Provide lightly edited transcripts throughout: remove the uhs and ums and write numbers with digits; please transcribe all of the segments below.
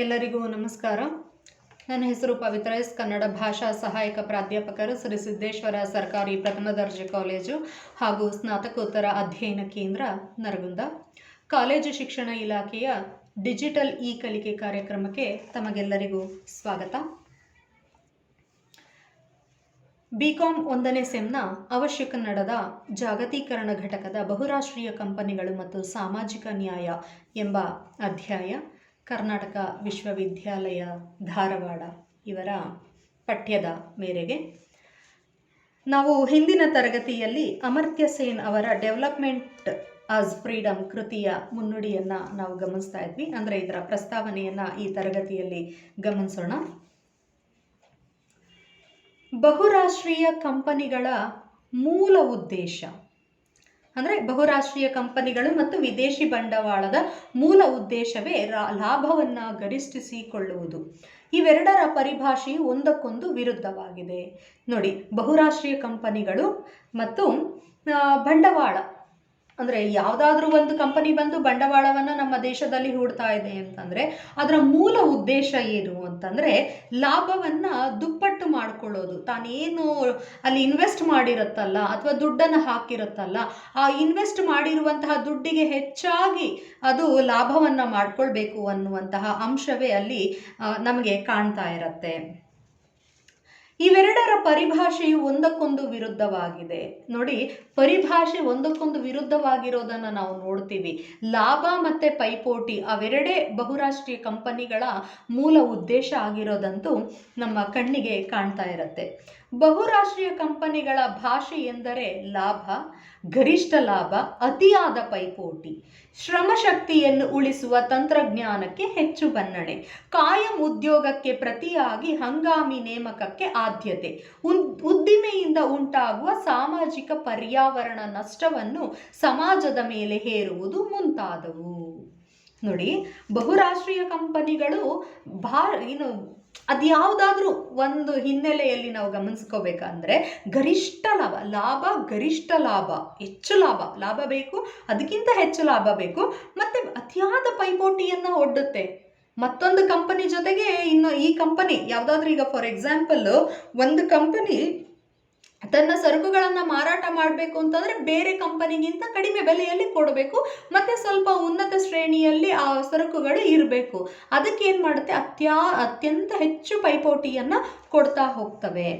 ಎಲ್ಲರಿಗೂ ನಮಸ್ಕಾರ. ನನ್ನ ಹೆಸರು ಪವಿತ್ರ ಎಸ್. ಕನ್ನಡ ಭಾಷಾ ಸಹಾಯಕ ಪ್ರಾಧ್ಯಾಪಕರು, ಶ್ರೀ ಸಿದ್ದೇಶ್ವರ ಸರ್ಕಾರಿ ಪ್ರಥಮ ದರ್ಜೆ ಕಾಲೇಜು ಹಾಗೂ ಸ್ನಾತಕೋತ್ತರ ಅಧ್ಯಯನ ಕೇಂದ್ರ ನರಗುಂದ. ಕಾಲೇಜು ಶಿಕ್ಷಣ ಇಲಾಖೆಯ ಡಿಜಿಟಲ್ ಕಲಿಕೆ ಕಾರ್ಯಕ್ರಮಕ್ಕೆ ತಮಗೆಲ್ಲರಿಗೂ ಸ್ವಾಗತ. ಬಿಕಾಂ 1ನೇ ಸೆಮ್ನ ಅವಶ್ಯಕ ನಡೆದ ಜಾಗತೀಕರಣ ಘಟಕದ ಬಹುರಾಷ್ಟ್ರೀಯ ಕಂಪನಿಗಳು ಮತ್ತು ಸಾಮಾಜಿಕ ನ್ಯಾಯ ಎಂಬ ಅಧ್ಯಾಯ ಕರ್ನಾಟಕ ವಿಶ್ವವಿದ್ಯಾಲಯ ಧಾರವಾಡ ಇವರ ಪಠ್ಯದ ಮೇರೆಗೆ ನಾವು ಹಿಂದಿನ ತರಗತಿಯಲ್ಲಿ ಅಮರ್ತ್ಯ ಸೇನ್ ಅವರ ಡೆವಲಪ್ಮೆಂಟ್ ಆಸ್ ಫ್ರೀಡಮ್ ಕೃತಿಯ ಮುನ್ನುಡಿಯನ್ನು ನಾವು ಗಮನಿಸ್ತಾ ಇದ್ವಿ. ಅಂದರೆ ಇದರ ಪ್ರಸ್ತಾವನೆಯನ್ನು ಈ ತರಗತಿಯಲ್ಲಿ ಗಮನಿಸೋಣ. ಬಹುರಾಷ್ಟ್ರೀಯ ಕಂಪನಿಗಳ ಮೂಲ ಉದ್ದೇಶ ಅಂದರೆ ಬಹುರಾಷ್ಟ್ರೀಯ ಕಂಪನಿಗಳು ಮತ್ತು ವಿದೇಶಿ ಬಂಡವಾಳದ ಮೂಲ ಉದ್ದೇಶವೇ ಲಾಭವನ್ನು ಗರಿಷ್ಠಿಸಿಕೊಳ್ಳುವುದು. ಇವೆರಡರ ಪರಿಭಾಷೆಯು ಒಂದಕ್ಕೊಂದು ವಿರುದ್ಧವಾಗಿದೆ. ನೋಡಿ, ಬಹುರಾಷ್ಟ್ರೀಯ ಕಂಪನಿಗಳು ಮತ್ತು ಬಂಡವಾಳ ಅಂದರೆ ಯಾವುದಾದ್ರೂ ಒಂದು ಕಂಪನಿ ಬಂದು ಬಂಡವಾಳವನ್ನು ನಮ್ಮ ದೇಶದಲ್ಲಿ ಹೂಡ್ತಾ ಇದೆ ಅಂತಂದರೆ ಅದರ ಮೂಲ ಉದ್ದೇಶ ಏನು ಅಂತಂದರೆ ಲಾಭವನ್ನು ದುಪ್ಪಟ್ಟು ಮಾಡಿಕೊಳ್ಳೋದು. ತಾನೇನು ಅಲ್ಲಿ ಇನ್ವೆಸ್ಟ್ ಮಾಡಿರುತ್ತಲ್ಲ ಅಥವಾ ದುಡ್ಡನ್ನು ಹಾಕಿರುತ್ತಲ್ಲ, ಆ ಇನ್ವೆಸ್ಟ್ ಮಾಡಿರುವಂತಹ ದುಡ್ಡಿಗೆ ಹೆಚ್ಚಾಗಿ ಅದು ಲಾಭವನ್ನು ಮಾಡಿಕೊಳ್ಬೇಕು ಅನ್ನುವಂತಹ ಅಂಶವೇ ಅಲ್ಲಿ ನಮಗೆ ಕಾಣ್ತಾ ಇರುತ್ತೆ. ಇವೆರಡರ ಪರಿಭಾಷೆಯು ಒಂದಕ್ಕೊಂದು ವಿರುದ್ಧವಾಗಿದೆ. ನೋಡಿ, ಪರಿಭಾಷೆ ಒಂದಕ್ಕೊಂದು ವಿರುದ್ಧವಾಗಿರೋದನ್ನು ನಾವು ನೋಡ್ತೀವಿ. ಲಾಭ ಮತ್ತು ಪೈಪೋಟಿ ಅವೆರಡೇ ಬಹುರಾಷ್ಟ್ರೀಯ ಕಂಪನಿಗಳ ಮೂಲ ಉದ್ದೇಶ ಆಗಿರೋದಂತೂ ನಮ್ಮ ಕಣ್ಣಿಗೆ ಕಾಣ್ತಾ ಇರುತ್ತೆ. ಬಹುರಾಷ್ಟ್ರೀಯ ಕಂಪನಿಗಳ ಭಾಷೆ ಎಂದರೆ ಲಾಭ, ಗರಿಷ್ಠ ಲಾಭ, ಅತಿಯಾದ ಪೈಪೋಟಿ, ಶ್ರಮಶಕ್ತಿಯನ್ನು ಉಳಿಸುವ ತಂತ್ರಜ್ಞಾನಕ್ಕೆ ಹೆಚ್ಚು ಮನ್ನಣೆ, ಕಾಯಂ ಉದ್ಯೋಗಕ್ಕೆ ಪ್ರತಿಯಾಗಿ ಹಂಗಾಮಿ ನೇಮಕಕ್ಕೆ ಆದ್ಯತೆ, ಉದ್ದಿಮೆಯಿಂದ ಉಂಟಾಗುವ ಸಾಮಾಜಿಕ ಪರ್ಯಾವರಣ ನಷ್ಟವನ್ನು ಸಮಾಜದ ಮೇಲೆ ಹೇರುವುದು ಮುಂತಾದವು. ನೋಡಿ, ಬಹುರಾಷ್ಟ್ರೀಯ ಕಂಪನಿಗಳು ಅದ್ಯಾವುದಾದ್ರೂ ಒಂದು ಹಿನ್ನೆಲೆಯಲ್ಲಿ ನಾವು ಗಮನಿಸ್ಕೋಬೇಕಂದ್ರೆ ಗರಿಷ್ಠ ಲಾಭ, ಗರಿಷ್ಠ ಲಾಭ, ಹೆಚ್ಚು ಲಾಭ ಬೇಕು, ಅದಕ್ಕಿಂತ ಹೆಚ್ಚು ಲಾಭ ಬೇಕು, ಮತ್ತು ಅತಿಯಾದ ಪೈಪೋಟಿಯನ್ನು ಒಡ್ಡುತ್ತೆ ಮತ್ತೊಂದು ಕಂಪನಿ ಜೊತೆಗೆ. ಇನ್ನು ಈ ಕಂಪನಿ ಯಾವುದಾದ್ರೂ, ಈಗ ಫಾರ್ ಎಕ್ಸಾಂಪಲ್ ಒಂದು ಕಂಪನಿ ತನ್ನ ಸರಕುಗಳನ್ನು ಮಾರಾಟ ಮಾಡಬೇಕು ಅಂತಂದರೆ ಬೇರೆ ಕಂಪನಿಗಿಂತ ಕಡಿಮೆ ಬೆಲೆಯಲ್ಲಿ ಕೊಡಬೇಕು, ಮತ್ತು ಸ್ವಲ್ಪ ಉನ್ನತ ಶ್ರೇಣಿಯಲ್ಲಿ ಆ ಸರಕುಗಳು ಇರಬೇಕು. ಅದಕ್ಕೆ ಏನು ಮಾಡುತ್ತೆ, ಅತ್ಯಂತ ಹೆಚ್ಚು ಪೈಪೋಟಿಯನ್ನು ಕೊಡ್ತಾ ಹೋಗ್ತವೆ.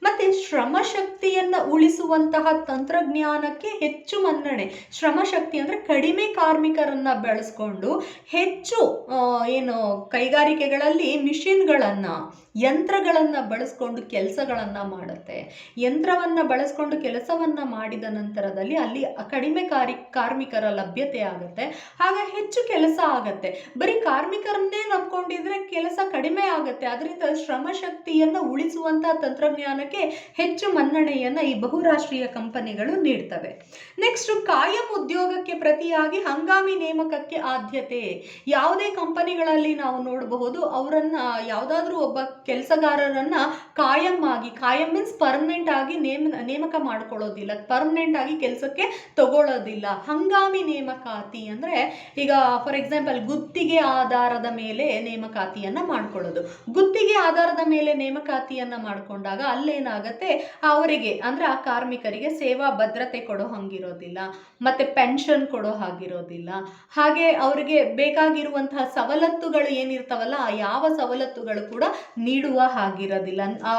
ಮತ್ತು ಶ್ರಮಶಕ್ತಿಯನ್ನು ಉಳಿಸುವಂತಹ ತಂತ್ರಜ್ಞಾನಕ್ಕೆ ಹೆಚ್ಚು ಮನ್ನಣೆ. ಶ್ರಮಶಕ್ತಿ ಅಂದರೆ ಕಡಿಮೆ ಕಾರ್ಮಿಕರನ್ನು ಬೆಳೆಸ್ಕೊಂಡು ಹೆಚ್ಚು ಕೈಗಾರಿಕೆಗಳಲ್ಲಿ ಮಿಷಿನ್ಗಳನ್ನು, ಯಂತ್ರಗಳನ್ನು ಬಳಸ್ಕೊಂಡು ಕೆಲಸಗಳನ್ನು ಮಾಡುತ್ತೆ. ಯಂತ್ರವನ್ನು ಬಳಸ್ಕೊಂಡು ಕೆಲಸವನ್ನು ಮಾಡಿದ ನಂತರದಲ್ಲಿ ಅಲ್ಲಿ ಕಡಿಮೆ ಕಾರ್ಮಿಕರ ಲಭ್ಯತೆ ಆಗುತ್ತೆ, ಆಗ ಹೆಚ್ಚು ಕೆಲಸ ಆಗುತ್ತೆ. ಬರೀ ಕಾರ್ಮಿಕರನ್ನೇ ನಂಬ್ಕೊಂಡಿದ್ರೆ ಕೆಲಸ ಕಡಿಮೆ ಆಗುತ್ತೆ. ಅದರಿಂದ ಶ್ರಮಶಕ್ತಿಯನ್ನು ಉಳಿಸುವಂತಹ ತಂತ್ರಜ್ಞಾನಕ್ಕೆ ಹೆಚ್ಚು ಮನ್ನಣೆಯನ್ನು ಈ ಬಹುರಾಷ್ಟ್ರೀಯ ಕಂಪನಿಗಳು ನೀಡ್ತವೆ. ನೆಕ್ಸ್ಟ್, ಕಾಯಂ ಉದ್ಯೋಗಕ್ಕೆ ಪ್ರತಿಯಾಗಿ ಹಂಗಾಮಿ ನೇಮಕಕ್ಕೆ ಆದ್ಯತೆ. ಯಾವುದೇ ಕಂಪನಿಗಳಲ್ಲಿ ನಾವು ನೋಡಬಹುದು, ಅವರನ್ನ ಯಾವುದಾದ್ರೂ ಒಬ್ಬ ಕೆಲಸಗಾರರನ್ನ ಕಾಯಂ ಮೀನ್ಸ್ ಪರ್ಮನೆಂಟ್ ಆಗಿ ನೇಮಕ ಮಾಡ್ಕೊಳ್ಳೋದಿಲ್ಲ, ಪರ್ಮನೆಂಟ್ ಆಗಿ ಕೆಲಸಕ್ಕೆ ತಗೊಳ್ಳೋದಿಲ್ಲ. ಹಂಗಾಮಿ ನೇಮಕಾತಿ ಅಂದರೆ ಈಗ ಫಾರ್ ಎಕ್ಸಾಂಪಲ್ ಗುತ್ತಿಗೆ ಆಧಾರದ ಮೇಲೆ ನೇಮಕಾತಿಯನ್ನು ಮಾಡ್ಕೊಳ್ಳೋದು. ಗುತ್ತಿಗೆ ಆಧಾರದ ಮೇಲೆ ನೇಮಕಾತಿಯನ್ನು ಮಾಡಿಕೊಂಡಾಗ ಅಲ್ಲೇನಾಗತ್ತೆ, ಅವರಿಗೆ ಅಂದರೆ ಆ ಕಾರ್ಮಿಕರಿಗೆ ಸೇವಾ ಭದ್ರತೆ ಕೊಡೋ ಹಂಗಿರೋದಿಲ್ಲ, ಮತ್ತು ಪೆನ್ಷನ್ ಕೊಡೋ ಹಾಗಿರೋದಿಲ್ಲ. ಹಾಗೆ ಅವರಿಗೆ ಬೇಕಾಗಿರುವಂತಹ ಸವಲತ್ತುಗಳು ಏನಿರ್ತಾವಲ್ಲ, ಆ ಯಾವ ಸವಲತ್ತುಗಳು ಕೂಡ ನೀಡುವ ಹಾಗಿರೋದಿಲ್ಲ. ಆ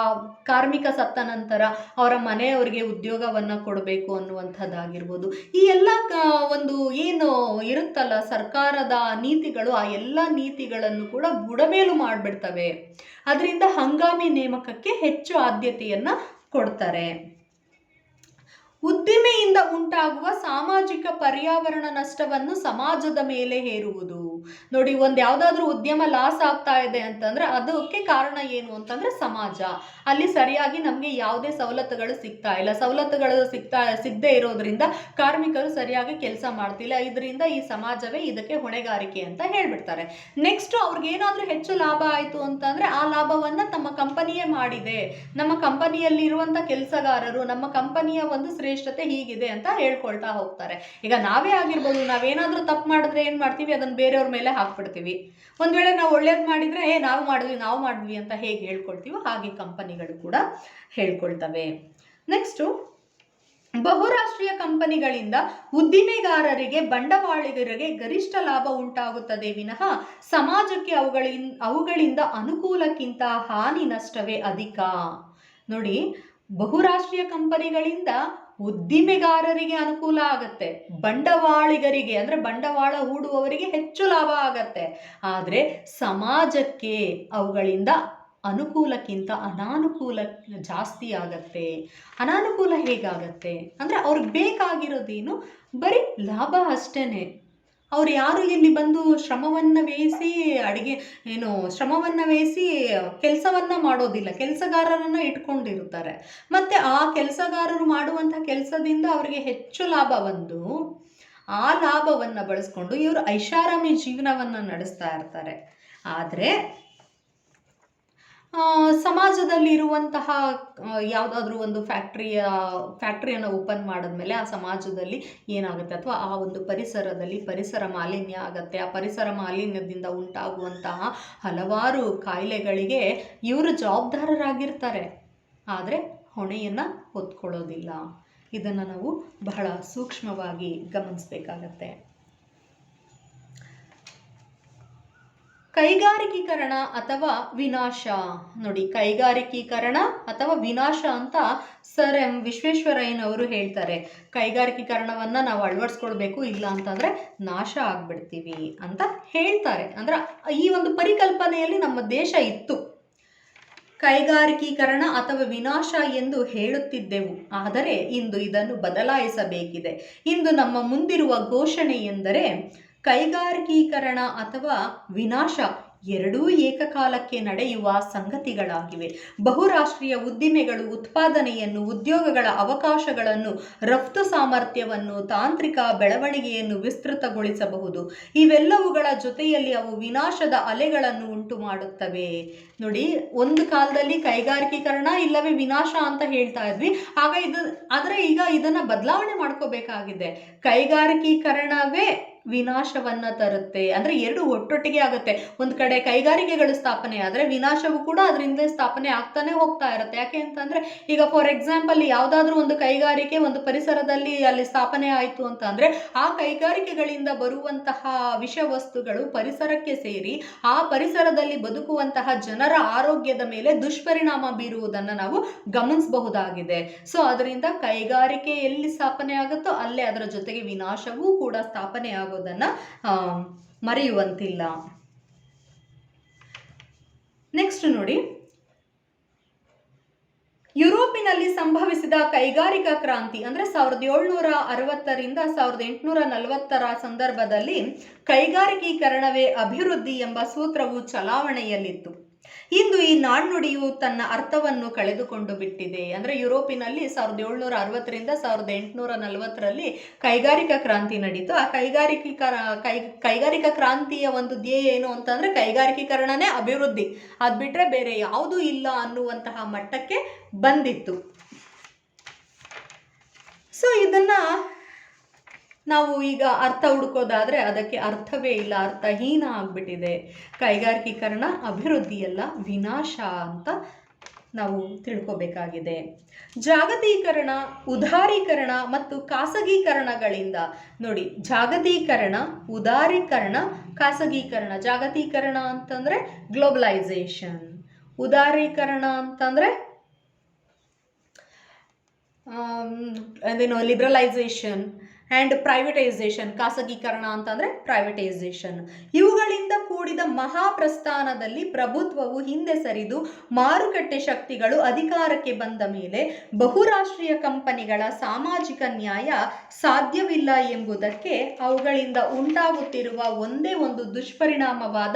ಕಾರ್ಮಿಕ ಸತ್ತ ನಂತರ ಅವರ ಮನೆಯವರಿಗೆ ಉದ್ಯೋಗವನ್ನು ಕೊಡಬೇಕು ಅನ್ನುವಂಥದ್ದಾಗಿರ್ಬೋದು. ಈ ಎಲ್ಲ ಒಂದು ಏನು ಇರುತ್ತಲ್ಲ ಸರ್ಕಾರದ ನೀತಿಗಳು, ಆ ಎಲ್ಲ ನೀತಿಗಳನ್ನು ಕೂಡ ಬುಡಮೇಲು ಮಾಡಿಬಿಡ್ತವೆ. ಅದರಿಂದ ಹಂಗಾಮಿ ನೇಮಕಕ್ಕೆ ಹೆಚ್ಚು ಆದ್ಯತೆಯನ್ನು ಕೊಡ್ತಾರೆ. ಉದ್ದಿಮೆಯಿಂದ ಉಂಟಾಗುವ ಸಾಮಾಜಿಕ ಪರ್ಯಾವರಣ ನಷ್ಟವನ್ನು ಸಮಾಜದ ಮೇಲೆ ಹೇರುವುದು. ನೋಡಿ, ಒಂದು ಯಾವುದಾದ್ರೂ ಉದ್ಯಮ ಲಾಸ್ ಆಗ್ತಾ ಇದೆ ಅಂತಂದ್ರೆ ಅದಕ್ಕೆ ಕಾರಣ ಏನು ಅಂತಂದ್ರೆ ಸಮಾಜ. ಅಲ್ಲಿ ಸರಿಯಾಗಿ ನಮಗೆ ಯಾವುದೇ ಸವಲತ್ತುಗಳು ಸಿಗ್ತಾ ಇಲ್ಲ, ಸವಲತ್ತುಗಳು ಸಿಗದೆ ಇರೋದ್ರಿಂದ ಕಾರ್ಮಿಕರು ಸರಿಯಾಗಿ ಕೆಲಸ ಮಾಡ್ತಿಲ್ಲ. ಇದರಿಂದ ಈ ಸಮಾಜವೇ ಇದಕ್ಕೆ ಹೊಣೆಗಾರಿಕೆ ಅಂತ ಹೇಳ್ಬಿಡ್ತಾರೆ. ನೆಕ್ಸ್ಟ್, ಅವ್ರಿಗೇನಾದ್ರೂ ಹೆಚ್ಚು ಲಾಭ ಆಯಿತು ಅಂತಂದ್ರೆ ಆ ಲಾಭವನ್ನ ತಮ್ಮ ಕಂಪನಿಯೇ ಮಾಡಿದೆ, ನಮ್ಮ ಕಂಪನಿಯಲ್ಲಿರುವಂಥ ಕೆಲಸಗಾರರು, ನಮ್ಮ ಕಂಪನಿಯ ಒಂದು ಶ್ರೇಷ್ಠತೆ ಹೀಗಿದೆ ಅಂತ ಹೇಳ್ಕೊಳ್ತಾ ಹೋಗ್ತಾರೆ. ಈಗ ನಾವೇ ಆಗಿರ್ಬೋದು, ನಾವೇನಾದ್ರೂ ತಪ್ಪು ಮಾಡಿದ್ರೆ ಏನು ಮಾಡ್ತೀವಿ, ಅದನ್ನು ಬೇರೆಯವ್ರ ಮೇಲೆ ಹಾಕ್ಬಿಡ್ತೀವಿ. ಒಂದು ವೇಳೆ ನಾವು ಒಳ್ಳೇದು ಮಾಡಿದರೆ ನಾವು ಮಾಡಿದ್ವಿ ಅಂತ ಹೇಗೆ ಹೇಳ್ಕೊಳ್ತೀವೋ ಹಾಗೆ ಕಂಪನಿಗಳು ಕೂಡ ಹೇಳ್ಕೊಳ್ತವೆ. ನೆಕ್ಸ್ಟು, ಬಹುರಾಷ್ಟ್ರೀಯ ಕಂಪನಿಗಳಿಂದ ಉದ್ದಿಮೆಗಾರರಿಗೆ, ಬಂಡವಾಳಿಗರಿಗೆ ಗರಿಷ್ಠ ಲಾಭ ಉಂಟಾಗುತ್ತದೆ ವಿನಃ ಸಮಾಜಕ್ಕೆ ಅವುಗಳಿಂದ ಅನುಕೂಲಕ್ಕಿಂತ ಹಾನಿ ನಷ್ಟವೇ ಅಧಿಕ. ನೋಡಿ, ಬಹುರಾಷ್ಟ್ರೀಯ ಕಂಪನಿಗಳಿಂದ ಉದ್ದಿಮೆಗಾರರಿಗೆ ಅನುಕೂಲ ಆಗತ್ತೆ, ಬಂಡವಾಳಿಗರಿಗೆ ಅಂದರೆ ಬಂಡವಾಳ ಹೂಡುವವರಿಗೆ ಹೆಚ್ಚು ಲಾಭ ಆಗತ್ತೆ. ಆದರೆ ಸಮಾಜಕ್ಕೆ ಅವುಗಳಿಂದ ಅನುಕೂಲಕ್ಕಿಂತ ಅನಾನುಕೂಲ ಜಾಸ್ತಿ ಆಗತ್ತೆ. ಅನಾನುಕೂಲ ಹೇಗಾಗತ್ತೆ ಅಂದರೆ ಅವ್ರಿಗೆ ಬೇಕಾಗಿರೋದೇನು, ಬರೀ ಲಾಭ ಅಷ್ಟೇ. ಅವ್ರು ಯಾರು ಇಲ್ಲಿ ಬಂದು ಶ್ರಮವನ್ನು ವಹಿಸಿ ಕೆಲಸವನ್ನು ಮಾಡೋದಿಲ್ಲ, ಕೆಲಸಗಾರರನ್ನು ಇಟ್ಕೊಂಡಿರ್ತಾರೆ. ಮತ್ತು ಆ ಕೆಲಸಗಾರರು ಮಾಡುವಂಥ ಕೆಲಸದಿಂದ ಅವರಿಗೆ ಹೆಚ್ಚು ಲಾಭ ಬಂದು ಆ ಲಾಭವನ್ನು ಬಳಸ್ಕೊಂಡು ಇವರು ಐಷಾರಾಮಿ ಜೀವನವನ್ನು ನಡೆಸ್ತಾ ಇರ್ತಾರೆ. ಆದರೆ ಸಮಾಜದಲ್ಲಿರುವಂತಹ ಯಾವುದಾದ್ರೂ ಒಂದು ಫ್ಯಾಕ್ಟ್ರಿಯನ್ನು ಓಪನ್ ಮಾಡಿದ್ಮೇಲೆ ಆ ಸಮಾಜದಲ್ಲಿ ಏನಾಗುತ್ತೆ, ಅಥವಾ ಆ ಒಂದು ಪರಿಸರ ಮಾಲಿನ್ಯ ಆಗುತ್ತೆ. ಆ ಪರಿಸರ ಮಾಲಿನ್ಯದಿಂದ ಉಂಟಾಗುವಂತಹ ಹಲವಾರು ಕಾಯಿಲೆಗಳಿಗೆ ಇವರು ಜವಾಬ್ದಾರರಾಗಿರ್ತಾರೆ, ಆದರೆ ಹೊಣೆಯನ್ನು ಹೊತ್ಕೊಳ್ಳೋದಿಲ್ಲ. ಇದನ್ನು ನಾವು ಬಹಳ ಸೂಕ್ಷ್ಮವಾಗಿ ಗಮನಿಸಬೇಕಾಗತ್ತೆ. ಕೈಗಾರಿಕೀಕರಣ ಅಥವಾ ವಿನಾಶ. ನೋಡಿ, ಕೈಗಾರಿಕೀಕರಣ ಅಥವಾ ವಿನಾಶ ಅಂತ ಸರ್ ಎಂ ವಿಶ್ವೇಶ್ವರಯ್ಯನವರು ಹೇಳ್ತಾರೆ. ಕೈಗಾರಿಕೀಕರಣವನ್ನು ನಾವು ಅಳವಡಿಸ್ಕೊಳ್ಬೇಕು, ಇಲ್ಲ ಅಂತಂದರೆ ನಾಶ ಆಗ್ಬಿಡ್ತೀವಿ ಅಂತ ಹೇಳ್ತಾರೆ. ಅಂದರೆ ಈ ಒಂದು ಪರಿಕಲ್ಪನೆಯಲ್ಲಿ ನಮ್ಮ ದೇಶ ಇತ್ತು. ಕೈಗಾರಿಕೀಕರಣ ಅಥವಾ ವಿನಾಶ ಎಂದು ಹೇಳುತ್ತಿದ್ದೆವು, ಆದರೆ ಇಂದು ಇದನ್ನು ಬದಲಾಯಿಸಬೇಕಿದೆ. ಇಂದು ನಮ್ಮ ಮುಂದಿರುವ ಘೋಷಣೆ ಎಂದರೆ ಕೈಗಾರಿಕೀಕರಣ ಅಥವಾ ವಿನಾಶ ಎರಡೂ ಏಕಕಾಲಕ್ಕೆ ನಡೆಯುವ ಸಂಗತಿಗಳಾಗಿವೆ. ಬಹುರಾಷ್ಟ್ರೀಯ ಉದ್ದಿಮೆಗಳು ಉತ್ಪಾದನೆಯನ್ನು, ಉದ್ಯೋಗಗಳ ಅವಕಾಶಗಳನ್ನು, ರಫ್ತು ಸಾಮರ್ಥ್ಯವನ್ನು, ತಾಂತ್ರಿಕ ಬೆಳವಣಿಗೆಯನ್ನು ವಿಸ್ತೃತಗೊಳಿಸಬಹುದು. ಇವೆಲ್ಲವುಗಳ ಜೊತೆಯಲ್ಲಿ ಅವು ವಿನಾಶದ ಅಲೆಗಳನ್ನು ಉಂಟು ಮಾಡುತ್ತವೆ. ನೋಡಿ, ಒಂದು ಕಾಲದಲ್ಲಿ ಕೈಗಾರಿಕೀಕರಣ ಇಲ್ಲವೇ ವಿನಾಶ ಅಂತ ಹೇಳ್ತಾ ಇದ್ವಿ. ಆದರೆ ಈಗ ಇದನ್ನು ಬದಲಾವಣೆ ಮಾಡ್ಕೋಬೇಕಾಗಿದೆ. ಕೈಗಾರಿಕೀಕರಣವೇ ವಿನಾಶವನ್ನ ತರುತ್ತೆ. ಅಂದರೆ ಎರಡು ಒಟ್ಟೊಟ್ಟಿಗೆ ಆಗುತ್ತೆ. ಒಂದು ಕಡೆ ಕೈಗಾರಿಕೆಗಳು ಸ್ಥಾಪನೆ ಆದರೆ ವಿನಾಶವು ಕೂಡ ಅದರಿಂದ ಸ್ಥಾಪನೆ ಆಗ್ತಾನೆ ಹೋಗ್ತಾ ಇರುತ್ತೆ. ಯಾಕೆ ಅಂತಂದರೆ, ಈಗ ಫಾರ್ ಎಕ್ಸಾಂಪಲ್ ಯಾವುದಾದ್ರೂ ಒಂದು ಕೈಗಾರಿಕೆ ಒಂದು ಪರಿಸರದಲ್ಲಿ ಅಲ್ಲಿ ಸ್ಥಾಪನೆ ಆಯಿತು ಅಂತ ಅಂದರೆ ಆ ಕೈಗಾರಿಕೆಗಳಿಂದ ಬರುವಂತಹ ವಿಷವಸ್ತುಗಳು ಪರಿಸರಕ್ಕೆ ಸೇರಿ ಆ ಪರಿಸರದಲ್ಲಿ ಬದುಕುವಂತಹ ಜನರ ಆರೋಗ್ಯದ ಮೇಲೆ ದುಷ್ಪರಿಣಾಮ ಬೀರುವುದನ್ನು ನಾವು ಗಮನಿಸಬಹುದಾಗಿದೆ. ಸೊ ಅದರಿಂದ ಕೈಗಾರಿಕೆ ಎಲ್ಲಿ ಸ್ಥಾಪನೆ ಆಗುತ್ತೋ ಅಲ್ಲೇ ಅದರ ಜೊತೆಗೆ ವಿನಾಶವೂ ಕೂಡ ಸ್ಥಾಪನೆ ಆಗೋದನ್ನ ಮರೆಯುವಂತಿಲ್ಲ. ನೆಕ್ಸ್ಟ್ ನೋಡಿ, ಯುರೋಪಿನಲ್ಲಿ ಸಂಭವಿಸಿದ ಕೈಗಾರಿಕಾ ಕ್ರಾಂತಿ ಅಂದರೆ 1760ರಿಂದ 1840 ಸಂದರ್ಭದಲ್ಲಿ ಕೈಗಾರಿಕೀಕರಣವೇ ಅಭಿವೃದ್ಧಿ ಎಂಬ ಸೂತ್ರವು ಚಲಾವಣೆಯಲ್ಲಿತ್ತು. ಇಂದು ಈ ನಾಣ್ಣುಡಿಯು ತನ್ನ ಅರ್ಥವನ್ನು ಕಳೆದುಕೊಂಡು ಬಿಟ್ಟಿದೆ. ಅಂದರೆ ಯುರೋಪಿನಲ್ಲಿ 1760ರಿಂದ 1840 ಕೈಗಾರಿಕಾ ಕ್ರಾಂತಿ ನಡೀತು. ಆ ಕೈಗಾರಿಕಾ ಕ್ರಾಂತಿಯ ಒಂದು ಧ್ಯೇಯ ಏನು ಅಂತಂದರೆ ಕೈಗಾರಿಕೀಕರಣನೇ ಅಭಿವೃದ್ಧಿ, ಅದು ಬಿಟ್ಟರೆ ಬೇರೆ ಯಾವುದೂ ಇಲ್ಲ ಅನ್ನುವಂತಹ ಮಟ್ಟಕ್ಕೆ ಬಂದಿತ್ತು. ಸೊ ಇದನ್ನು ನಾವು ಈಗ ಅರ್ಥ ಹುಡುಕೋದಾದರೆ ಅದಕ್ಕೆ ಅರ್ಥವೇ ಇಲ್ಲ, ಅರ್ಥಹೀನ ಆಗಿಬಿಟ್ಟಿದೆ. ಕೈಗಾರಿಕೀಕರಣ ಅಭಿವೃದ್ಧಿಯಲ್ಲ, ವಿನಾಶ ಅಂತ ನಾವು ತಿಳ್ಕೋಬೇಕಾಗಿದೆ. ಜಾಗತೀಕರಣ, ಉದಾರೀಕರಣ ಮತ್ತು ಖಾಸಗೀಕರಣಗಳಿಂದ ನೋಡಿ, ಜಾಗತೀಕರಣ, ಉದಾರೀಕರಣ, ಖಾಸಗೀಕರಣ. ಜಾಗತೀಕರಣ ಅಂತಂದರೆ ಗ್ಲೋಬಲೈಸೇಷನ್, ಉದಾರೀಕರಣ ಅಂತಂದರೆ ಅದೇನು ಲಿಬ್ರಲೈಸೇಷನ್ ಆ್ಯಂಡ್ ಪ್ರೈವೇಟೈಸೇಷನ್. ಖಾಸಗೀಕರಣ ಅಂತಂದರೆ ಪ್ರೈವೇಟೈಸೇಷನ್. ಇವುಗಳಿಂದ ಕೂಡಿದ ಮಹಾಪ್ರಸ್ಥಾನದಲ್ಲಿ ಪ್ರಭುತ್ವವು ಹಿಂದೆ ಸರಿದು ಮಾರುಕಟ್ಟೆ ಶಕ್ತಿಗಳು ಅಧಿಕಾರಕ್ಕೆ ಬಂದ ಮೇಲೆ ಬಹುರಾಷ್ಟ್ರೀಯ ಕಂಪನಿಗಳ ಸಾಮಾಜಿಕ ನ್ಯಾಯ ಸಾಧ್ಯವಿಲ್ಲ ಎಂಬುದಕ್ಕೆ ಅವುಗಳಿಂದ ಉಂಟಾಗುತ್ತಿರುವ ಒಂದೇ ಒಂದು ದುಷ್ಪರಿಣಾಮವಾದ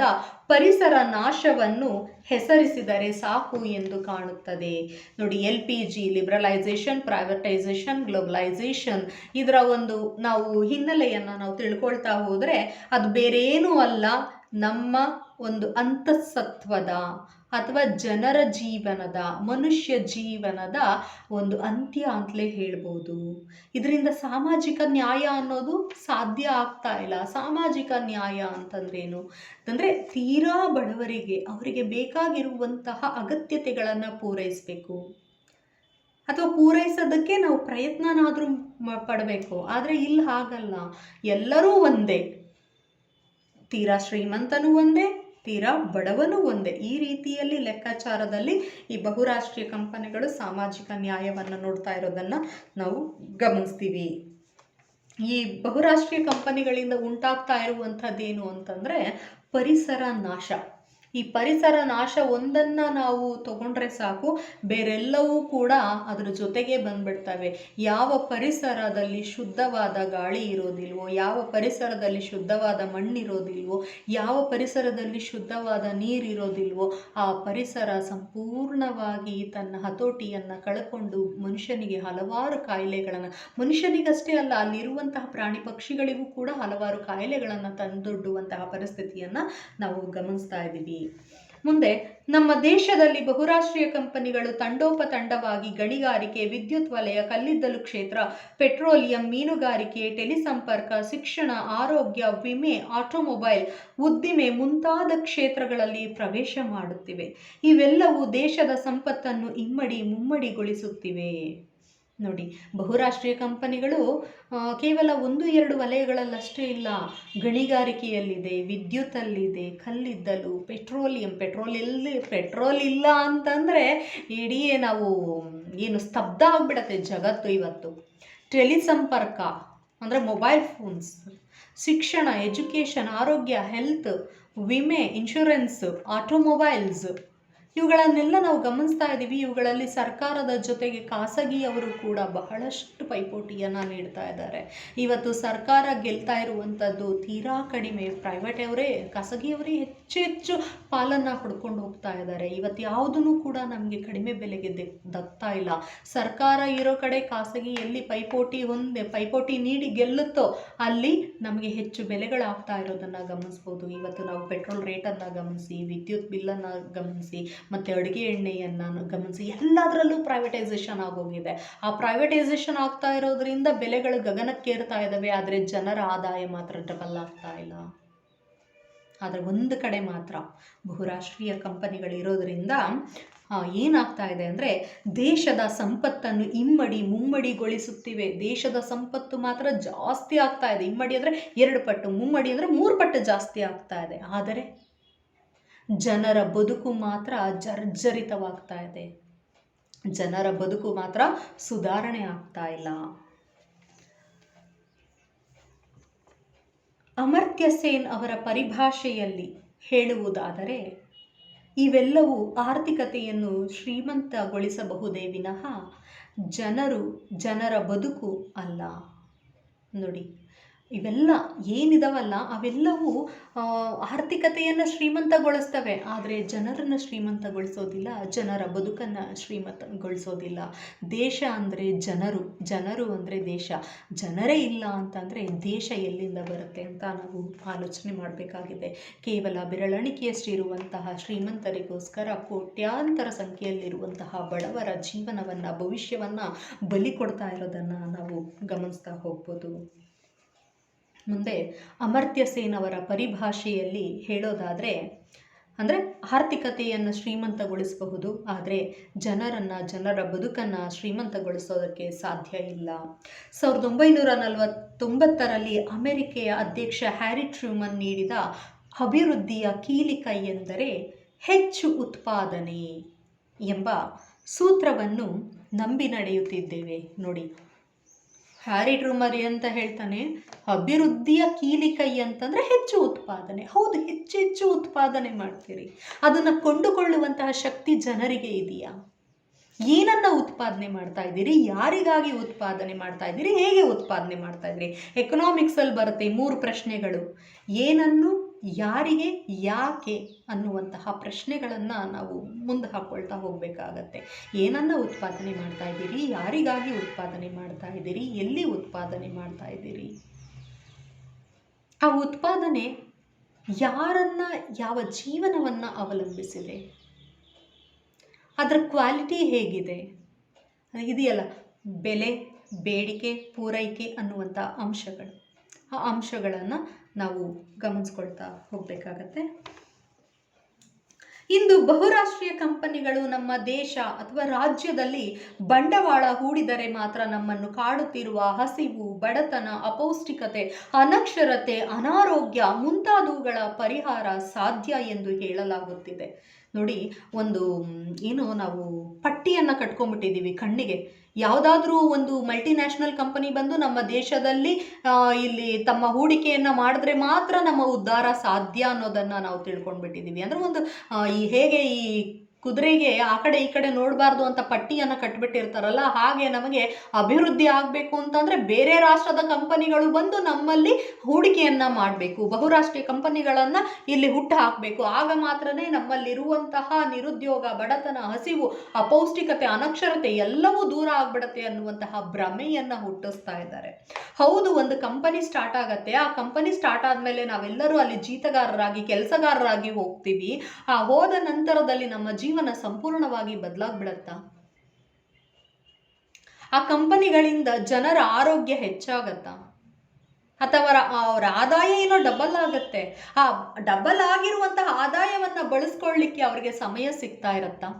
ಪರಿಸರ ನಾಶವನ್ನು ಹೆಸರಿಸಿದರೆ ಸಾಕು ಎಂದು ಕಾಣುತ್ತದೆ. ನೋಡಿ, LPG, ಲಿಬ್ರಲೈಸೇಷನ್, ಪ್ರೈವೇಟೈಸೇಷನ್, ಗ್ಲೋಬಲೈಸೇಷನ್, ಇದರ ಒಂದು ನಾವು ಹಿನ್ನೆಲೆಯನ್ನು ನಾವು ತಿಳ್ಕೊಳ್ತಾ ಹೋದರೆ ಅದು ಬೇರೇನೂ ಅಲ್ಲ, ನಮ್ಮ ಒಂದು ಅಂತಃಸತ್ವದ ಅಥವಾ ಜನರ ಜೀವನದ, ಮನುಷ್ಯ ಜೀವನದ ಒಂದು ಅಂತ್ಯ ಅಂತಲೇ ಹೇಳ್ಬೋದು. ಇದರಿಂದ ಸಾಮಾಜಿಕ ನ್ಯಾಯ ಅನ್ನೋದು ಸಾಧ್ಯ ಆಗ್ತಾ ಇಲ್ಲ. ಸಾಮಾಜಿಕ ನ್ಯಾಯ ಅಂತಂದ್ರೇನು ಅಂತಂದರೆ ತೀರಾ ಬಡವರಿಗೆ ಅವರಿಗೆ ಬೇಕಾಗಿರುವಂತಹ ಅಗತ್ಯತೆಗಳನ್ನು ಪೂರೈಸಬೇಕು, ಅಥವಾ ಪೂರೈಸೋದಕ್ಕೆ ನಾವು ಪ್ರಯತ್ನನಾದರೂ ಪಡಬೇಕು. ಆದರೆ ಇಲ್ಲಿ ಹಾಗಲ್ಲ, ಎಲ್ಲರೂ ಒಂದೇ, ತೀರಾ ಶ್ರೀಮಂತನೂ ಒಂದೇ, ತೀರಾ ಬಡವನೂ ಒಂದೇ. ಈ ರೀತಿಯಲ್ಲಿ ಲೆಕ್ಕಾಚಾರದಲ್ಲಿ ಈ ಬಹುರಾಷ್ಟ್ರೀಯ ಕಂಪನಿಗಳು ಸಾಮಾಜಿಕ ನ್ಯಾಯವನ್ನು ನೋಡ್ತಾ ಇರೋದನ್ನು ನಾವು ಗಮನಿಸ್ತೀವಿ. ಈ ಬಹುರಾಷ್ಟ್ರೀಯ ಕಂಪನಿಗಳಿಂದ ಉಂಟಾಗ್ತಾ ಇರುವಂಥದ್ದೇನು ಅಂತಂದರೆ ಪರಿಸರ ನಾಶ. ಈ ಪರಿಸರ ನಾಶ ಒಂದನ್ನು ನಾವು ತಗೊಂಡ್ರೆ ಸಾಕು, ಬೇರೆಲ್ಲವೂ ಕೂಡ ಅದರ ಜೊತೆಗೆ ಬಂದ್ಬಿಡ್ತವೆ. ಯಾವ ಪರಿಸರದಲ್ಲಿ ಶುದ್ಧವಾದ ಗಾಳಿ ಇರೋದಿಲ್ವೋ, ಯಾವ ಪರಿಸರದಲ್ಲಿ ಶುದ್ಧವಾದ ಮಣ್ಣಿರೋದಿಲ್ವೋ, ಯಾವ ಪರಿಸರದಲ್ಲಿ ಶುದ್ಧವಾದ ನೀರಿರೋದಿಲ್ವೋ, ಆ ಪರಿಸರ ಸಂಪೂರ್ಣವಾಗಿ ತನ್ನ ಹತೋಟಿಯನ್ನು ಕಳ್ಕೊಂಡು ಮನುಷ್ಯನಿಗೆ ಹಲವಾರು ಕಾಯಿಲೆಗಳನ್ನು, ಮನುಷ್ಯನಿಗಷ್ಟೇ ಅಲ್ಲ ಅಲ್ಲಿರುವಂತಹ ಪ್ರಾಣಿ ಪಕ್ಷಿಗಳಿಗೂ ಕೂಡ ಹಲವಾರು ಕಾಯಿಲೆಗಳನ್ನು ತಂದೊಡ್ಡುವಂತಹ ಪರಿಸ್ಥಿತಿಯನ್ನು ನಾವು ಗಮನಿಸ್ತಾ ಇದ್ದೀವಿ. ಮುಂದೆ ನಮ್ಮ ದೇಶದಲ್ಲಿ ಬಹುರಾಷ್ಟ್ರೀಯ ಕಂಪನಿಗಳು ತಂಡೋಪತಂಡವಾಗಿ ಗಣಿಗಾರಿಕೆ, ವಿದ್ಯುತ್ ವಲಯ, ಕಲ್ಲಿದ್ದಲು ಕ್ಷೇತ್ರ, ಪೆಟ್ರೋಲಿಯಂ, ಮೀನುಗಾರಿಕೆ, ಟೆಲಿಸಂಪರ್ಕ, ಶಿಕ್ಷಣ, ಆರೋಗ್ಯ, ವಿಮೆ, ಆಟೋಮೊಬೈಲ್, ಉದ್ದಿಮೆ ಮುಂತಾದ ಕ್ಷೇತ್ರಗಳಲ್ಲಿ ಪ್ರವೇಶ ಮಾಡುತ್ತಿವೆ. ಇವೆಲ್ಲವೂ ದೇಶದ ಸಂಪತ್ತನ್ನು ಇಮ್ಮಡಿ ಮುಮ್ಮಡಿಗೊಳಿಸುತ್ತಿವೆ. ನೋಡಿ, ಬಹುರಾಷ್ಟ್ರೀಯ ಕಂಪನಿಗಳು ಕೇವಲ 1-2 ವಲಯಗಳಲ್ಲಷ್ಟೇ ಇಲ್ಲ, ಗಣಿಗಾರಿಕೆಯಲ್ಲಿದೆ, ವಿದ್ಯುತ್ತಲ್ಲಿದೆ, ಕಲ್ಲಿದ್ದಲು, ಪೆಟ್ರೋಲ್ ಇಲ್ಲ ಅಂತಂದರೆ ಇಡೀ ನಾವು ಏನು ಸ್ತಬ್ಧ ಆಗಿಬಿಡತ್ತೆ ಜಗತ್ತು ಇವತ್ತು. ಟೆಲಿಸಂಪರ್ಕ ಅಂದರೆ ಮೊಬೈಲ್ ಫೋನ್ಸ್, ಶಿಕ್ಷಣ, ಎಜುಕೇಷನ್, ಆರೋಗ್ಯ, ಹೆಲ್ತ್, ವಿಮೆ, ಇನ್ಶೂರೆನ್ಸ್, ಆಟೋಮೊಬೈಲ್ಸ್, ಇವುಗಳನ್ನೆಲ್ಲ ನಾವು ಗಮನಿಸ್ತಾ ಇದ್ದೀವಿ. ಇವುಗಳಲ್ಲಿ ಸರ್ಕಾರದ ಜೊತೆಗೆ ಖಾಸಗಿಯವರು ಕೂಡ ಬಹಳಷ್ಟು ಪೈಪೋಟಿಯನ್ನು ನೀಡ್ತಾ ಇದ್ದಾರೆ. ಇವತ್ತು ಸರ್ಕಾರ ಗೆಲ್ತಾ ಇರುವಂಥದ್ದು ತೀರಾ ಕಡಿಮೆ, ಖಾಸಗಿಯವರೇ ಹೆಚ್ಚು ಪಾಲನ್ನು ಪಡ್ಕೊಂಡು ಹೋಗ್ತಾ ಇದ್ದಾರೆ. ಇವತ್ತು ಯಾವುದೂ ಕೂಡ ನಮಗೆ ಕಡಿಮೆ ಬೆಲೆಗೆ ದಕ್ತಾ ಇಲ್ಲ. ಸರ್ಕಾರ ಇರೋ ಕಡೆ ಖಾಸಗಿ ಎಲ್ಲಿ ಪೈಪೋಟಿ ನೀಡಿ ಗೆಲ್ಲುತ್ತೋ ಅಲ್ಲಿ ನಮಗೆ ಹೆಚ್ಚು ಬೆಲೆಗಳಾಗ್ತಾ ಇರೋದನ್ನು ಗಮನಿಸ್ಬೋದು. ಇವತ್ತು ನಾವು ಪೆಟ್ರೋಲ್ ರೇಟನ್ನು ಗಮನಿಸಿ, ವಿದ್ಯುತ್ ಬಿಲ್ಲನ್ನು ಗಮನಿಸಿ, ಮತ್ತು ಅಡುಗೆ ಎಣ್ಣೆಯನ್ನು ಗಮನಿಸಿ, ಎಲ್ಲದರಲ್ಲೂ ಪ್ರೈವೇಟೈಸೇಷನ್ ಆಗೋಗಿದೆ. ಆ ಪ್ರೈವೇಟೈಸೇಷನ್ ಆಗ್ತಾ ಇರೋದ್ರಿಂದ ಬೆಲೆಗಳು ಗಗನಕ್ಕೇರ್ತಾ ಇದ್ದಾವೆ, ಆದರೆ ಜನರ ಆದಾಯ ಮಾತ್ರ ಡಬಲ್ ಆಗ್ತಾ ಇಲ್ಲ. ಆದರೆ ಒಂದು ಕಡೆ ಮಾತ್ರ ಬಹುರಾಷ್ಟ್ರೀಯ ಕಂಪನಿಗಳಿರೋದ್ರಿಂದ ಏನಾಗ್ತಾ ಇದೆ ಅಂದರೆ ದೇಶದ ಸಂಪತ್ತನ್ನು ಇಮ್ಮಡಿ ಮುಮ್ಮಡಿಗೊಳಿಸುತ್ತಿವೆ. ದೇಶದ ಸಂಪತ್ತು ಮಾತ್ರ ಜಾಸ್ತಿ ಆಗ್ತಾ ಇದೆ. ಇಮ್ಮಡಿ ಅಂದರೆ 2 ಪಟ್ಟು, ಮುಮ್ಮಡಿ ಅಂದರೆ 3 ಪಟ್ಟು ಜಾಸ್ತಿ ಆಗ್ತಾ ಇದೆ. ಆದರೆ ಜನರ ಬದುಕು ಮಾತ್ರ ಜರ್ಜರಿತವಾಗ್ತಾ ಇದೆ. ಜನರ ಬದುಕು ಮಾತ್ರ ಸುಧಾರಣೆ ಆಗ್ತಾ ಇಲ್ಲ. ಅಮರ್ತ್ಯ ಸೇನ್ ಅವರ ಪರಿಭಾಷೆಯಲ್ಲಿ ಹೇಳುವುದಾದರೆ ಇವೆಲ್ಲವೂ ಆರ್ಥಿಕತೆಯನ್ನು ಶ್ರೀಮಂತಗೊಳಿಸಬಹುದೇ ವಿನಃ ಜನರ ಬದುಕು ಅಲ್ಲ. ನೋಡಿ, ಇವೆಲ್ಲ ಏನಿದಾವಲ್ಲ ಅವೆಲ್ಲವೂ ಆರ್ಥಿಕತೆಯನ್ನು ಶ್ರೀಮಂತಗೊಳಿಸ್ತವೆ, ಆದರೆ ಜನರನ್ನು ಶ್ರೀಮಂತಗೊಳಿಸೋದಿಲ್ಲ, ಜನರ ಬದುಕನ್ನು ಶ್ರೀಮಂತಗೊಳಿಸೋದಿಲ್ಲ. ದೇಶ ಅಂದರೆ ಜನರು ಅಂದರೆ ದೇಶ. ಜನರೇ ಇಲ್ಲ ಅಂತಂದರೆ ದೇಶ ಎಲ್ಲಿಂದ ಬರುತ್ತೆ ಅಂತ ನಾವು ಆಲೋಚನೆ ಮಾಡಬೇಕಾಗಿದೆ. ಕೇವಲ ಬೆರಳೆಣಿಕೆಯಷ್ಟಿರುವಂತಹ ಶ್ರೀಮಂತರಿಗೋಸ್ಕರ ಕೋಟ್ಯಾಂತರ ಸಂಖ್ಯೆಯಲ್ಲಿರುವಂತಹ ಬಡವರ ಜೀವನವನ್ನು, ಭವಿಷ್ಯವನ್ನು ಬಲಿ ಕೊಡ್ತಾ ಇರೋದನ್ನು ನಾವು ಗಮನಿಸ್ತಾ ಹೋಗ್ಬೋದು. ಮುಂದೆ ಅಮರ್ತ್ಯ ಸೇನ್ ಅವರ ಪರಿಭಾಷೆಯಲ್ಲಿ ಹೇಳೋದಾದರೆ ಅಂದರೆ ಆರ್ಥಿಕತೆಯನ್ನು ಶ್ರೀಮಂತಗೊಳಿಸಬಹುದು, ಆದರೆ ಜನರ ಬದುಕನ್ನು ಶ್ರೀಮಂತಗೊಳಿಸೋದಕ್ಕೆ ಸಾಧ್ಯ ಇಲ್ಲ. 1949ರಲ್ಲಿ ಅಮೆರಿಕೆಯ ಅಧ್ಯಕ್ಷ ಹ್ಯಾರಿ ಟ್ರೂಮನ್ ನೀಡಿದ ಅಭಿವೃದ್ಧಿಯ ಕೀಲಿಕೈ ಎಂದರೆ ಹೆಚ್ಚು ಉತ್ಪಾದನೆ ಎಂಬ ಸೂತ್ರವನ್ನು ನಂಬಿ ನಡೆಯುತ್ತಿದ್ದೇವೆ. ನೋಡಿ, ಹ್ಯಾರಿ ಟ್ರೂಮನ್ ಅಂತ ಹೇಳ್ತಾನೆ, ಅಭಿವೃದ್ಧಿಯ ಕೀಲಿಕೈ ಅಂತಂದರೆ ಹೆಚ್ಚು ಉತ್ಪಾದನೆ. ಹೌದು, ಹೆಚ್ಚು ಉತ್ಪಾದನೆ ಮಾಡ್ತೀರಿ, ಅದನ್ನು ಕೊಂಡುಕೊಳ್ಳುವಂತಹ ಶಕ್ತಿ ಜನರಿಗೆ ಇದೆಯಾ? ಏನನ್ನ ಉತ್ಪಾದನೆ ಮಾಡ್ತಾ ಇದ್ದೀರಿ? ಯಾರಿಗಾಗಿ ಉತ್ಪಾದನೆ ಮಾಡ್ತಾ ಇದ್ದೀರಿ? ಹೇಗೆ ಉತ್ಪಾದನೆ ಮಾಡ್ತಾ ಇದ್ದೀರಿ? ಎಕನಾಮಿಕ್ಸಲ್ಲಿ ಬರುತ್ತೆ 3 ಪ್ರಶ್ನೆಗಳು. ಏನನ್ನು, ಯಾರಿಗೆ, ಯಾಕೆ ಅನ್ನುವಂತಹ ಪ್ರಶ್ನೆಗಳನ್ನು ನಾವು ಮುಂದೆ ಹಾಕ್ಕೊಳ್ತಾ ಹೋಗಬೇಕಾಗತ್ತೆ. ಏನನ್ನು ಉತ್ಪಾದನೆ ಮಾಡ್ತಾ ಇದ್ದೀರಿ? ಯಾರಿಗಾಗಿ ಉತ್ಪಾದನೆ ಮಾಡ್ತಾ ಇದ್ದೀರಿ? ಎಲ್ಲಿ ಉತ್ಪಾದನೆ ಮಾಡ್ತಾ ಇದ್ದೀರಿ? ಆ ಉತ್ಪಾದನೆ ಯಾರನ್ನ, ಯಾವ ಜೀವನವನ್ನು ಅವಲಂಬಿಸಿದೆ? ಅದರ ಕ್ವಾಲಿಟಿ ಹೇಗಿದೆ ಇದೆಯಲ್ಲ, ಬೆಲೆ, ಬೇಡಿಕೆ, ಪೂರೈಕೆ ಅನ್ನುವಂಥ ಅಂಶಗಳು, ಆ ಅಂಶಗಳನ್ನು ನಾವು ಗಮನಿಸ್ಕೊಳ್ತಾ ಹೋಗಬೇಕಾಗತ್ತೆ. ಇಂದು ಬಹುರಾಷ್ಟ್ರೀಯ ಕಂಪನಿಗಳು ನಮ್ಮ ದೇಶ ಅಥವಾ ರಾಜ್ಯದಲ್ಲಿ ಬಂಡವಾಳ ಹೂಡಿದರೆ ಮಾತ್ರ ನಮ್ಮನ್ನು ಕಾಡುತ್ತಿರುವ ಹಸಿವು, ಬಡತನ, ಅಪೌಷ್ಟಿಕತೆ, ಅನಕ್ಷರತೆ, ಅನಾರೋಗ್ಯ ಮುಂತಾದವುಗಳ ಪರಿಹಾರ ಸಾಧ್ಯ ಎಂದು ಹೇಳಲಾಗುತ್ತಿದೆ. ನೋಡಿ, ನಾವು ಪಟ್ಟಿಯನ್ನು ಕಟ್ಕೊಂಡ್ಬಿಟ್ಟಿದ್ದೀವಿ ಕಣ್ಣಿಗೆ. ಯಾವುದಾದ್ರೂ ಒಂದು ಮಲ್ಟಿನ್ಯಾಷನಲ್ ಕಂಪನಿ ಬಂದು ನಮ್ಮ ದೇಶದಲ್ಲಿ ಇಲ್ಲಿ ತಮ್ಮ ಹೂಡಿಕೆಯನ್ನು ಮಾಡಿದ್ರೆ ಮಾತ್ರ ನಮ್ಮ ಉದ್ಧಾರ ಸಾಧ್ಯ ಅನ್ನೋದನ್ನು ನಾವು ತಿಳ್ಕೊಂಡ್ಬಿಟ್ಟಿದ್ದೀವಿ. ಅಂದರೆ ಹೇಗೆ ಈ ಕುದುರೆಗೆ ಆ ಕಡೆ ಈ ಕಡೆ ನೋಡಬಾರ್ದು ಅಂತ ಪಟ್ಟಿಯನ್ನು ಕಟ್ಬಿಟ್ಟಿರ್ತಾರಲ್ಲ, ಹಾಗೆ ನಮಗೆ ಅಭಿವೃದ್ಧಿ ಆಗಬೇಕು ಅಂತಂದರೆ ಬೇರೆ ರಾಷ್ಟ್ರದ ಕಂಪನಿಗಳು ಬಂದು ನಮ್ಮಲ್ಲಿ ಹೂಡಿಕೆಯನ್ನು ಮಾಡಬೇಕು, ಬಹುರಾಷ್ಟ್ರೀಯ ಕಂಪನಿಗಳನ್ನು ಇಲ್ಲಿ ಹುಟ್ಟು ಹಾಕಬೇಕು. ಆಗ ಮಾತ್ರನೇ ನಮ್ಮಲ್ಲಿರುವಂತಹ ನಿರುದ್ಯೋಗ, ಬಡತನ, ಹಸಿವು, ಅಪೌಷ್ಟಿಕತೆ, ಅನಕ್ಷರತೆ ಎಲ್ಲವೂ ದೂರ ಆಗ್ಬಿಡತ್ತೆ ಅನ್ನುವಂತಹ ಭ್ರಮೆಯನ್ನು ಹುಟ್ಟಿಸ್ತಾ ಇದ್ದಾರೆ. ಹೌದು, ಒಂದು ಕಂಪನಿ ಸ್ಟಾರ್ಟ್ ಆಗತ್ತೆ. ಆ ಕಂಪನಿ ಸ್ಟಾರ್ಟ್ ಆದಮೇಲೆ ನಾವೆಲ್ಲರೂ ಅಲ್ಲಿ ಜೀತಗಾರರಾಗಿ, ಕೆಲಸಗಾರರಾಗಿ ಹೋಗ್ತೀವಿ. ಆ ಹೋದ ನಂತರದಲ್ಲಿ ನಮ್ಮ ಜೀವನ ಸಂಪೂರ್ಣವಾಗಿ ಬದಲಾಗ್ಬಿಡತ್ತಾ? ಆ ಕಂಪನಿಗಳಿಂದ ಜನರ ಆರೋಗ್ಯ ಹೆಚ್ಚಾಗತ್ತಾ? ಅಥವಾ ಅವರ ಆದಾಯ ಏನೋ ಡಬಲ್ ಆಗತ್ತೆ. ಆ ಡಬಲ್ ಆಗಿರುವಂತಹ ಆದಾಯವನ್ನ ಬಳಸ್ಕೊಳ್ಳಿಕ್ಕೆ ಅವರಿಗೆ ಸಮಯ ಸಿಗ್ತಾ ಇರತ್ತಾ?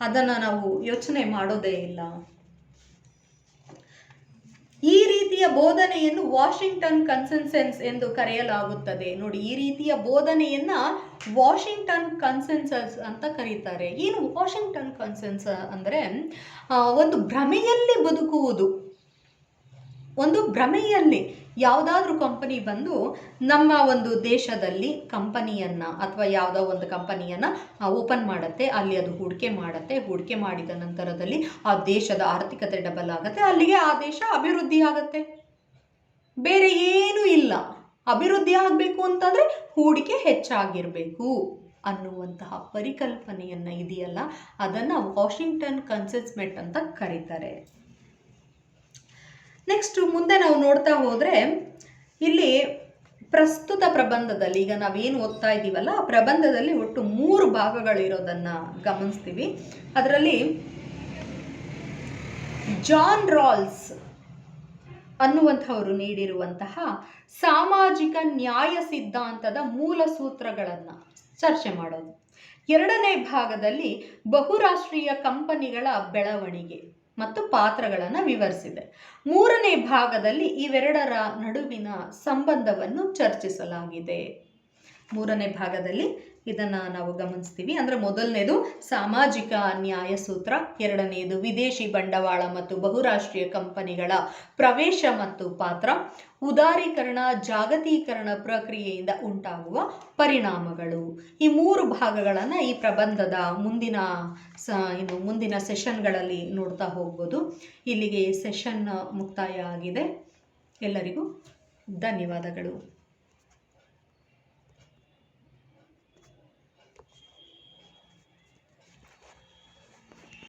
ಅದನ್ನ ನಾವು ಯೋಚನೆ ಮಾಡೋದೇ ಇಲ್ಲ. ಈ ರೀತಿಯ ಬೋಧನೆಯನ್ನು ವಾಷಿಂಗ್ಟನ್ ಕನ್ಸೆನ್ಸಸ್ ಎಂದು ಕರೆಯಲಾಗುತ್ತದೆ. ನೋಡಿ, ಈ ರೀತಿಯ ಬೋಧನೆಯನ್ನ ವಾಷಿಂಗ್ಟನ್ ಕನ್ಸೆನ್ಸಸ್ ಅಂತ ಕರೀತಾರೆ. ಏನು ವಾಷಿಂಗ್ಟನ್ ಕನ್ಸೆನ್ಸಸ್ ಅಂದರೆ ಒಂದು ಭ್ರಮೆಯಲ್ಲಿ ಬದುಕುವುದು. ಒಂದು ಭ್ರಮೆಯಲ್ಲಿ ಯಾವುದಾದ್ರೂ ಕಂಪನಿ ಬಂದು ನಮ್ಮ ಒಂದು ದೇಶದಲ್ಲಿ ಕಂಪನಿಯನ್ನು ಅಥವಾ ಯಾವುದೋ ಒಂದು ಕಂಪನಿಯನ್ನು ಓಪನ್ ಮಾಡುತ್ತೆ, ಅಲ್ಲಿ ಅದು ಹೂಡಿಕೆ ಮಾಡುತ್ತೆ. ಹೂಡಿಕೆ ಮಾಡಿದ ನಂತರದಲ್ಲಿ ಆ ದೇಶದ ಆರ್ಥಿಕತೆ ಡಬಲ್ ಆಗುತ್ತೆ, ಅಲ್ಲಿಗೆ ಆ ದೇಶ ಅಭಿವೃದ್ಧಿ ಆಗುತ್ತೆ. ಬೇರೆ ಏನೂ ಇಲ್ಲ. ಅಭಿವೃದ್ಧಿ ಆಗಬೇಕು ಅಂತಂದರೆ ಹೂಡಿಕೆ ಹೆಚ್ಚಾಗಿರಬೇಕು ಅನ್ನುವಂತಹ ಪರಿಕಲ್ಪನೆಯನ್ನು ಇದೆಯಲ್ಲ, ಅದನ್ನು ವಾಷಿಂಗ್ಟನ್ ಕನ್ಸೆನ್ಸಸ್ ಅಂತ ಕರೀತಾರೆ. ನೆಕ್ಸ್ಟ್ ಮುಂದೆ ನಾವು ನೋಡ್ತಾ ಹೋದರೆ ಇಲ್ಲಿ ಪ್ರಸ್ತುತ ಪ್ರಬಂಧದಲ್ಲಿ, ಈಗ ನಾವೇನು ಓದ್ತಾ ಇದ್ದೀವಲ್ಲ ಆ ಪ್ರಬಂಧದಲ್ಲಿ ಒಟ್ಟು 3 ಭಾಗಗಳಿರೋದನ್ನು ಗಮನಿಸ್ತೀವಿ. ಅದರಲ್ಲಿ ಜಾನ್ ರಾಲ್ಸ್ ಅನ್ನುವಂಥವರು ನೀಡಿರುವಂತಹ ಸಾಮಾಜಿಕ ನ್ಯಾಯ ಸಿದ್ಧಾಂತದ ಮೂಲ ಸೂತ್ರಗಳನ್ನು ಚರ್ಚೆ ಮಾಡೋದು. 2ನೇ ಭಾಗದಲ್ಲಿ ಬಹುರಾಷ್ಟ್ರೀಯ ಕಂಪನಿಗಳ ಬೆಳವಣಿಗೆ ಮತ್ತು ಪಾತ್ರಗಳನ್ನು ವಿವರಿಸಿದೆ. 3ನೇ ಭಾಗದಲ್ಲಿ ಇವೆರಡರ ನಡುವಿನ ಸಂಬಂಧವನ್ನು ಚರ್ಚಿಸಲಾಗಿದೆ. 3ನೇ ಭಾಗದಲ್ಲಿ ಇದನ್ನು ನಾವು ಗಮನಿಸ್ತೀವಿ. ಅಂದರೆ ಮೊದಲನೇದು ಸಾಮಾಜಿಕ ನ್ಯಾಯ ಸೂತ್ರ, 2ನೇದು ವಿದೇಶಿ ಬಂಡವಾಳ ಮತ್ತು ಬಹುರಾಷ್ಟ್ರೀಯ ಕಂಪನಿಗಳ ಪ್ರವೇಶ ಮತ್ತು ಪಾತ್ರ, ಉದಾರೀಕರಣ, ಜಾಗತೀಕರಣ ಪ್ರಕ್ರಿಯೆಯಿಂದ ಉಂಟಾಗುವ ಪರಿಣಾಮಗಳು. ಈ 3 ಭಾಗಗಳನ್ನು ಈ ಪ್ರಬಂಧದ ಮುಂದಿನ ಸೆಷನ್ಗಳಲ್ಲಿ ನೋಡ್ತಾ ಹೋಗ್ಬೋದು. ಇಲ್ಲಿಗೆ ಸೆಷನ್ ಮುಕ್ತಾಯ ಆಗಿದೆ. ಎಲ್ಲರಿಗೂ ಧನ್ಯವಾದಗಳು.